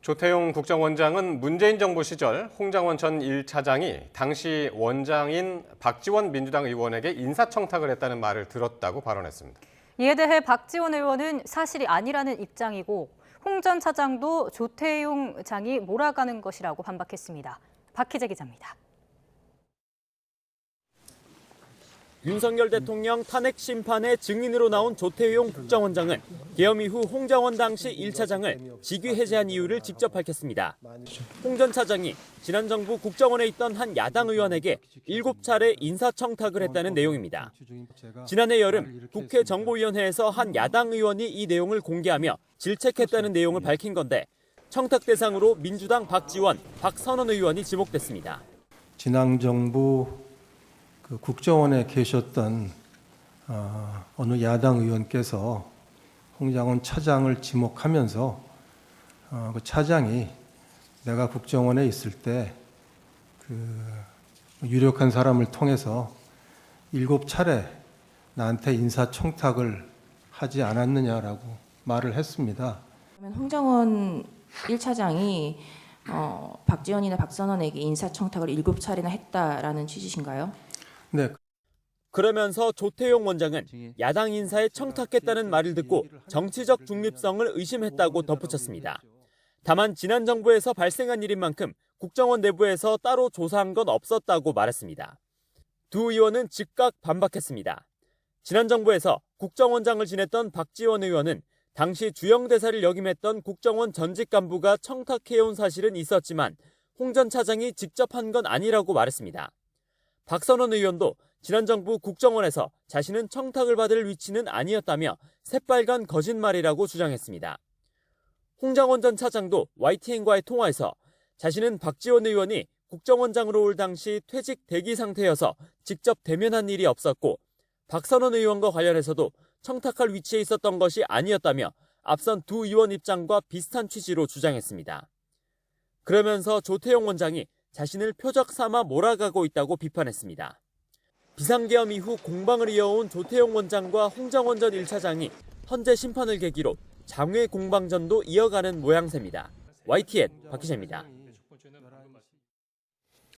조태용 국정원장은 문재인 정부 시절 홍장원 전 1차장이 당시 원장인 박지원 민주당 의원에게 인사청탁을 했다는 말을 들었다고 발언했습니다. 이에 대해 박지원 의원은 사실이 아니라는 입장이고 홍 전 차장도 조태용 장이 몰아가는 것이라고 반박했습니다. 박희재 기자입니다. 윤석열 대통령 탄핵 심판의 증인으로 나온 조태용 국정원장은 계엄 이후 홍장원 당시 1차장을 직위 해제한 이유를 직접 밝혔습니다. 홍 전 차장이 지난 정부 국정원에 있던 한 야당 의원에게 7차례 인사청탁을 했다는 내용입니다. 지난해 여름 국회 정보위원회에서 한 야당 의원이 이 내용을 공개하며 질책했다는 내용을 밝힌 건데 청탁 대상으로 민주당 박지원, 박선원 의원이 지목됐습니다. 지난 정부 국정원에 계셨던 어느 야당 의원께서 홍장원 차장을 지목하면서 그 차장이 내가 국정원에 있을 때 유력한 사람을 통해서 7차례 나한테 인사청탁을 하지 않았느냐라고 말을 했습니다. 그러면 홍장원 1차장이 박지원이나 박선원에게 인사청탁을 7차례나 했다라는 취지신가요? 네. 그러면서 조태용 원장은 야당 인사에 청탁했다는 말을 듣고 정치적 중립성을 의심했다고 덧붙였습니다. 다만 지난 정부에서 발생한 일인 만큼 국정원 내부에서 따로 조사한 건 없었다고 말했습니다. 두 의원은 즉각 반박했습니다. 지난 정부에서 국정원장을 지냈던 박지원 의원은 당시 주영대사를 역임했던 국정원 전직 간부가 청탁해온 사실은 있었지만 홍 전 차장이 직접 한 건 아니라고 말했습니다. 박선원 의원도 지난 정부 국정원에서 자신은 청탁을 받을 위치는 아니었다며 새빨간 거짓말이라고 주장했습니다. 홍장원 전 차장도 YTN과의 통화에서 자신은 박지원 의원이 국정원장으로 올 당시 퇴직 대기 상태여서 직접 대면한 일이 없었고 박선원 의원과 관련해서도 청탁할 위치에 있었던 것이 아니었다며 앞선 두 의원 입장과 비슷한 취지로 주장했습니다. 그러면서 조태용 원장이 자신을 표적 삼아 몰아가고 있다고 비판했습니다. 비상계엄 이후 공방을 이어온 조태용 원장과 홍장원 전 1차장이 헌재 심판을 계기로 장외 공방전도 이어가는 모양새입니다. YTN 박희재입니다.